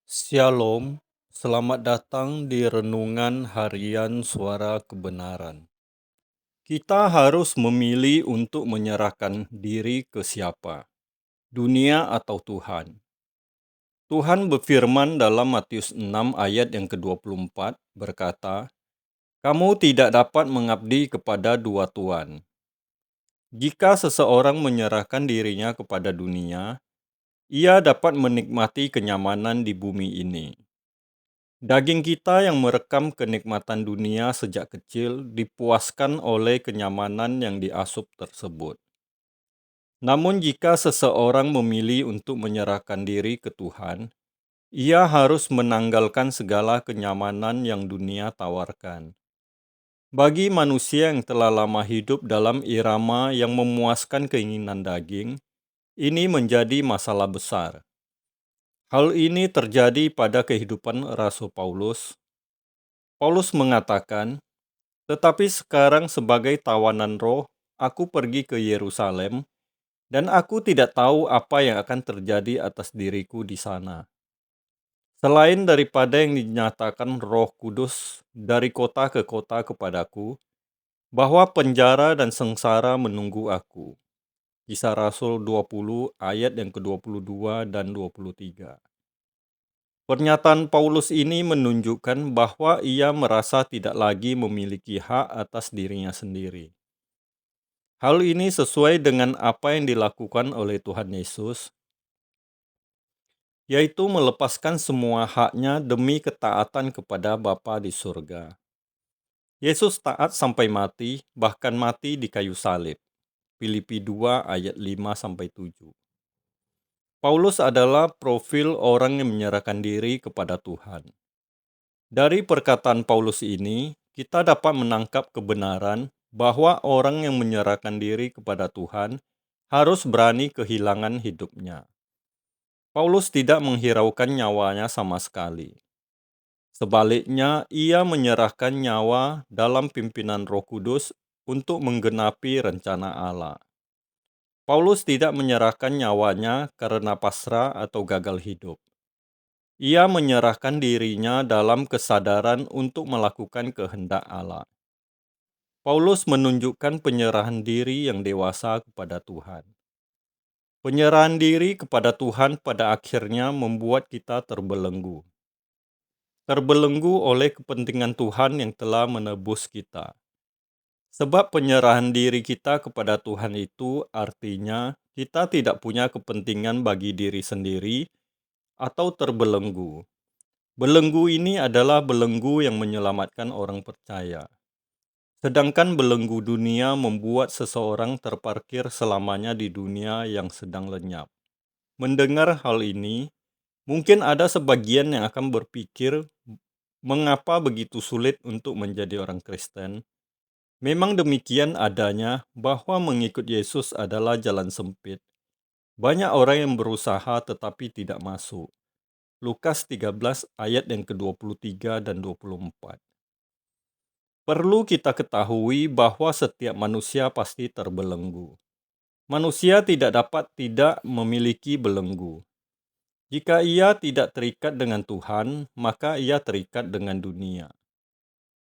Shalom, selamat datang di Renungan Harian Suara Kebenaran. Kita harus memilih untuk menyerahkan diri ke siapa, dunia atau Tuhan. Tuhan berfirman dalam Matius 6 ayat yang ke-24 berkata, "Kamu tidak dapat mengabdi kepada dua tuan. Jika seseorang menyerahkan dirinya kepada dunia, ia dapat menikmati kenyamanan di bumi ini. Daging kita yang merekam kenikmatan dunia sejak kecil dipuaskan oleh kenyamanan yang diasup tersebut. Namun jika seseorang memilih untuk menyerahkan diri ke Tuhan, ia harus menanggalkan segala kenyamanan yang dunia tawarkan. Bagi manusia yang telah lama hidup dalam irama yang memuaskan keinginan daging, ini menjadi masalah besar. Hal ini terjadi pada kehidupan Rasul Paulus. Paulus mengatakan, "Tetapi sekarang sebagai tawanan roh, aku pergi ke Yerusalem, dan aku tidak tahu apa yang akan terjadi atas diriku di sana. Selain daripada yang dinyatakan Roh Kudus dari kota ke kota kepadaku, bahwa penjara dan sengsara menunggu aku." Kisah Rasul 20 ayat yang ke-22 dan 23. Pernyataan Paulus ini menunjukkan bahwa ia merasa tidak lagi memiliki hak atas dirinya sendiri. Hal ini sesuai dengan apa yang dilakukan oleh Tuhan Yesus, yaitu melepaskan semua haknya demi ketaatan kepada Bapa di surga. Yesus taat sampai mati, bahkan mati di kayu salib. Filipi 2 ayat 5-7. Paulus adalah profil orang yang menyerahkan diri kepada Tuhan. Dari perkataan Paulus ini, kita dapat menangkap kebenaran bahwa orang yang menyerahkan diri kepada Tuhan harus berani kehilangan hidupnya. Paulus tidak menghiraukan nyawanya sama sekali. Sebaliknya, ia menyerahkan nyawa dalam pimpinan Roh Kudus untuk menggenapi rencana Allah. Paulus tidak menyerahkan nyawanya karena pasrah atau gagal hidup. Ia menyerahkan dirinya dalam kesadaran untuk melakukan kehendak Allah. Paulus menunjukkan penyerahan diri yang dewasa kepada Tuhan. Penyerahan diri kepada Tuhan pada akhirnya membuat kita terbelenggu. Terbelenggu oleh kepentingan Tuhan yang telah menebus kita. Sebab penyerahan diri kita kepada Tuhan itu artinya kita tidak punya kepentingan bagi diri sendiri atau terbelenggu. Belenggu ini adalah belenggu yang menyelamatkan orang percaya. Sedangkan belenggu dunia membuat seseorang terparkir selamanya di dunia yang sedang lenyap. Mendengar hal ini, mungkin ada sebagian yang akan berpikir, mengapa begitu sulit untuk menjadi orang Kristen? Memang demikian adanya bahwa mengikut Yesus adalah jalan sempit. Banyak orang yang berusaha tetapi tidak masuk. Lukas 13 ayat yang ke-23 dan 24. Perlu kita ketahui bahwa setiap manusia pasti terbelenggu. Manusia tidak dapat tidak memiliki belenggu. Jika ia tidak terikat dengan Tuhan, maka ia terikat dengan dunia.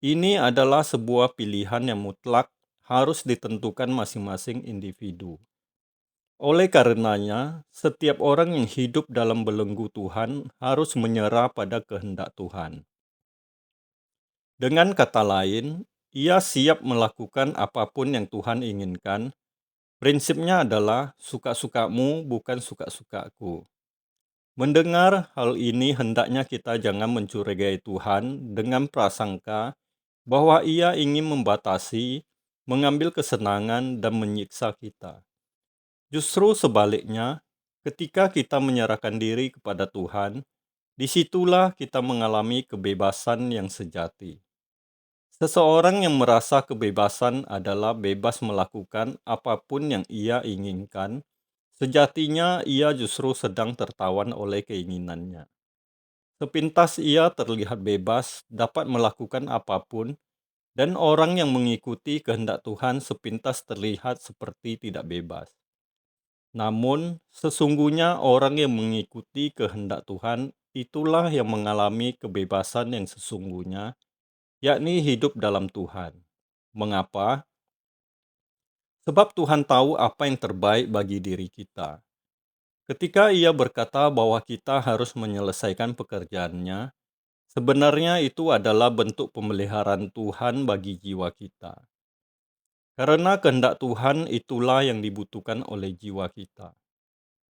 Ini adalah sebuah pilihan yang mutlak harus ditentukan masing-masing individu. Oleh karenanya, setiap orang yang hidup dalam belenggu Tuhan harus menyerah pada kehendak Tuhan. Dengan kata lain, ia siap melakukan apapun yang Tuhan inginkan. Prinsipnya adalah suka-sukamu bukan suka-sukaku. Mendengar hal ini hendaknya kita jangan mencurigai Tuhan dengan prasangka bahwa ia ingin membatasi, mengambil kesenangan dan menyiksa kita. Justru sebaliknya, ketika kita menyerahkan diri kepada Tuhan, disitulah kita mengalami kebebasan yang sejati. Seseorang yang merasa kebebasan adalah bebas melakukan apapun yang ia inginkan. Sejatinya ia justru sedang tertawan oleh keinginannya. Sepintas ia terlihat bebas, dapat melakukan apapun, dan orang yang mengikuti kehendak Tuhan sepintas terlihat seperti tidak bebas. Namun, sesungguhnya orang yang mengikuti kehendak Tuhan itulah yang mengalami kebebasan yang sesungguhnya, yakni hidup dalam Tuhan. Mengapa? Sebab Tuhan tahu apa yang terbaik bagi diri kita. Ketika Ia berkata bahwa kita harus menyelesaikan pekerjaannya, sebenarnya itu adalah bentuk pemeliharaan Tuhan bagi jiwa kita. Karena kehendak Tuhan itulah yang dibutuhkan oleh jiwa kita.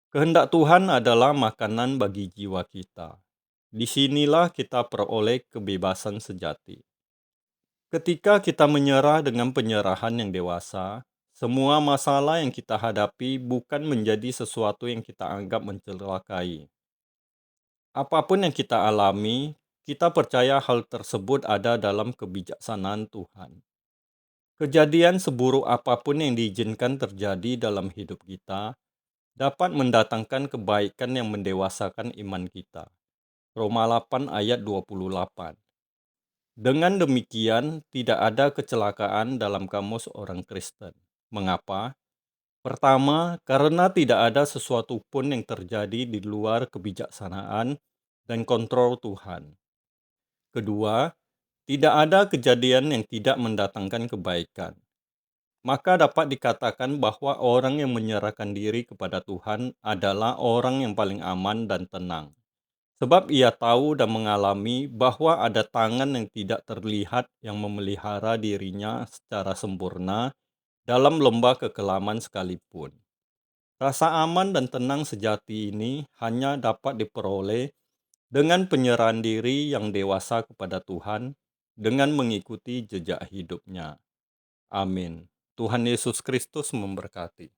Kehendak Tuhan adalah makanan bagi jiwa kita. Disinilah kita peroleh kebebasan sejati. Ketika kita menyerah dengan penyerahan yang dewasa, semua masalah yang kita hadapi bukan menjadi sesuatu yang kita anggap mencelakai. Apapun yang kita alami, kita percaya hal tersebut ada dalam kebijaksanaan Tuhan. Kejadian seburuk apapun yang diizinkan terjadi dalam hidup kita dapat mendatangkan kebaikan yang mendewasakan iman kita. Roma 8 ayat 28. Dengan demikian, tidak ada kecelakaan dalam kamus orang Kristen. Mengapa? Pertama, karena tidak ada sesuatu pun yang terjadi di luar kebijaksanaan dan kontrol Tuhan. Kedua, tidak ada kejadian yang tidak mendatangkan kebaikan. Maka dapat dikatakan bahwa orang yang menyerahkan diri kepada Tuhan adalah orang yang paling aman dan tenang. Sebab ia tahu dan mengalami bahwa ada tangan yang tidak terlihat yang memelihara dirinya secara sempurna dalam lembah kekelaman sekalipun. Rasa aman dan tenang sejati ini hanya dapat diperoleh dengan penyerahan diri yang dewasa kepada Tuhan dengan mengikuti jejak hidupnya. Amin. Tuhan Yesus Kristus memberkati.